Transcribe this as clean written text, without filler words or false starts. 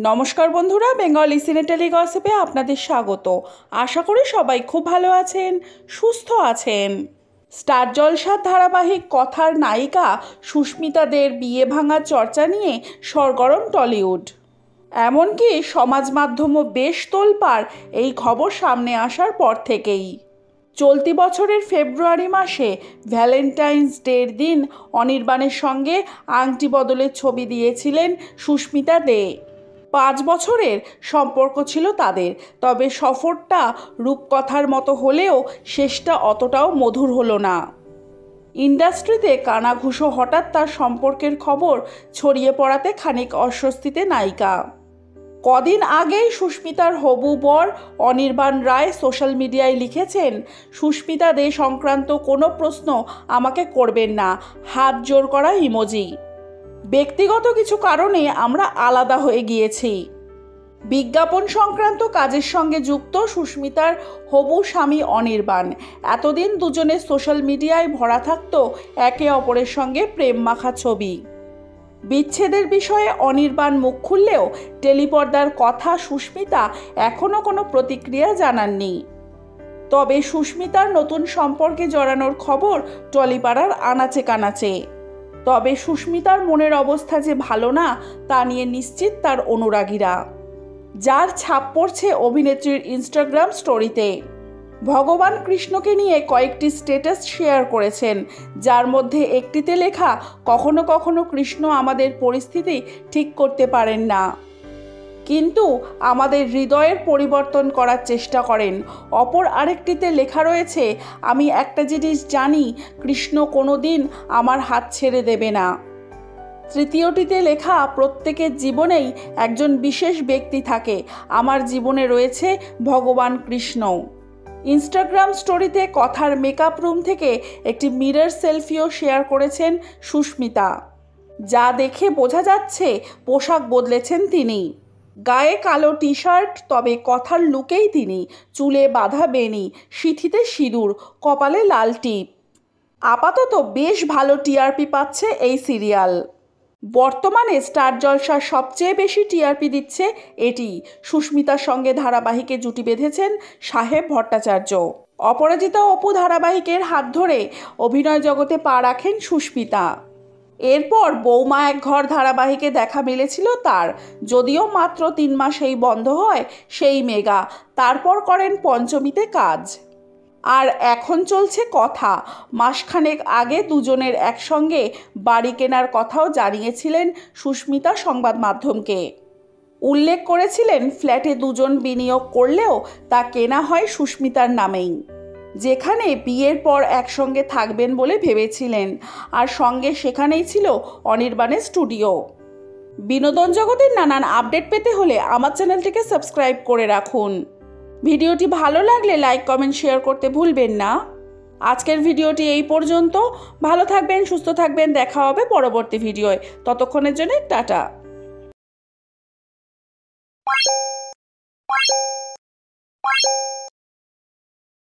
নমস্কার বন্ধুরা, বেঙ্গলি সিনেটেলি গসিপে আপনাদের স্বাগত। আশা করি সবাই খুব ভালো আছেন, সুস্থ আছেন। স্টার জলসার ধারাবাহিক কথার নায়িকা সুস্মিতা দের বিয়ে ভাঙার চর্চা নিয়ে সরগরম টলিউড। এমনকি সমাজ মাধ্যমও বেশ তোলপাড় এই খবর সামনে আসার পর থেকেই। চলতি বছরের ফেব্রুয়ারি মাসে ভ্যালেন্টাইন্স ডের দিন অনির্বাণের সঙ্গে আংটি বদলের ছবি দিয়েছিলেন সুস্মিতা দে। 5 বছরের সম্পর্ক ছিল তাদের, তবে সফরটা রূপকথার মতো হলেও শেষটা অতটাও মধুর হলো না। ইন্ডাস্ট্রিতে কানাঘুষো হঠাৎ তার সম্পর্কের খবর ছড়িয়ে পড়াতে খানিক অস্বস্তিতে নায়িকা। কদিন আগেই সুস্মিতার হবু বর অনির্বাণ রায় সোশ্যাল মিডিয়ায় লিখেছেন, সুস্মিতা দে সংক্রান্ত কোনো প্রশ্ন আমাকে করবেন না, হাত জোর করা ইমোজি। ব্যক্তিগত কিছু কারণে আমরা আলাদা হয়ে গিয়েছি। বিজ্ঞাপন সংক্রান্ত কাজের সঙ্গে যুক্ত সুস্মিতার হবু স্বামী অনির্বাণ। এতদিন দুজনের সোশ্যাল মিডিয়ায় ভরা থাকত একে অপরের সঙ্গে প্রেম মাখা ছবি। বিচ্ছেদের বিষয়ে অনির্বাণ মুখ খুললেও টেলিপর্দার কথা সুস্মিতা এখনও কোনো প্রতিক্রিয়া জানাননি। তবে সুস্মিতার নতুন সম্পর্কে জড়ানোর খবর টলিপাড়ার আনাচে কানাচে। তবে সুস্মিতার মনের অবস্থা যে ভালো না তা নিয়ে নিশ্চিত তার অনুরাগীরা, যার ছাপ পড়ছে অভিনেত্রীর ইনস্টাগ্রাম স্টোরিতে। ভগবান কৃষ্ণকে নিয়ে কয়েকটি স্ট্যাটাস শেয়ার করেছেন, যার মধ্যে একটিতে লেখা, কখনো কখনো কৃষ্ণ আমাদের পরিস্থিতি ঠিক করতে পারেন না, কিন্তু আমাদের হৃদয়ের পরিবর্তন করার চেষ্টা করেন। অপর আরেকটিতে লেখা রয়েছে, আমি একটা জিনিস জানি, কৃষ্ণ কোনো দিন আমার হাত ছেড়ে দেবে না। তৃতীয়টিতে লেখা, প্রত্যেকের জীবনেই একজন বিশেষ ব্যক্তি থাকে, আমার জীবনে রয়েছে ভগবান কৃষ্ণ। ইনস্টাগ্রাম স্টোরিতে কথার মেকআপ রুম থেকে একটি মিরর সেলফিও শেয়ার করেছেন সুস্মিতা, যা দেখে বোঝা যাচ্ছে পোশাক বদলেছেন তিনি। গায়ে কালো টি শার্ট, তবে কথার লুকেই তিনি। চুলে বাঁধা বেনি, সিঁথিতে সিঁদুর, কপালে লাল টিপ। আপাতত বেশ ভালো টিআরপি পাচ্ছে এই সিরিয়াল। বর্তমানে স্টার জলসার সবচেয়ে বেশি টিআরপি দিচ্ছে এটি। সুস্মিতার সঙ্গে ধারাবাহিকে জুটি বেঁধেছেন সাহেব ভট্টাচার্য। অপরাজিতা অপু ধারাবাহিকের হাত ধরে অভিনয় জগতে পা রাখেন সুস্মিতা। এরপর বৌমা এক ঘর ধারাবাহিকে দেখা মিলেছিল তার, যদিও মাত্র 3 মাসেই বন্ধ হয় সেই মেগা। তারপর করেন পঞ্চমীতে কাজ। আর এখন চলছে কথা। মাসখানেক আগে দুজনের একসঙ্গে বাড়ি কেনার কথাও জানিয়েছিলেন সুস্মিতা সংবাদ মাধ্যমকে। উল্লেখ করেছিলেন, ফ্ল্যাটে দুজন বিনিয়োগ করলেও তা কেনা হয় সুস্মিতার নামেই, যেখানে বিয়ের পর একসঙ্গে থাকবেন বলে ভেবেছিলেন। আর সঙ্গে সেখানেই ছিল অনির্বাণের স্টুডিও। বিনোদন জগতের নানান আপডেট পেতে হলে আমার চ্যানেলটিকে সাবস্ক্রাইব করে রাখুন। ভিডিওটি ভালো লাগলে লাইক, কমেন্ট, শেয়ার করতে ভুলবেন না। আজকের ভিডিওটি এই পর্যন্ত। ভালো থাকবেন, সুস্থ থাকবেন, দেখা হবে পরবর্তী ভিডিওয়। ততক্ষণের জন্য টাটা।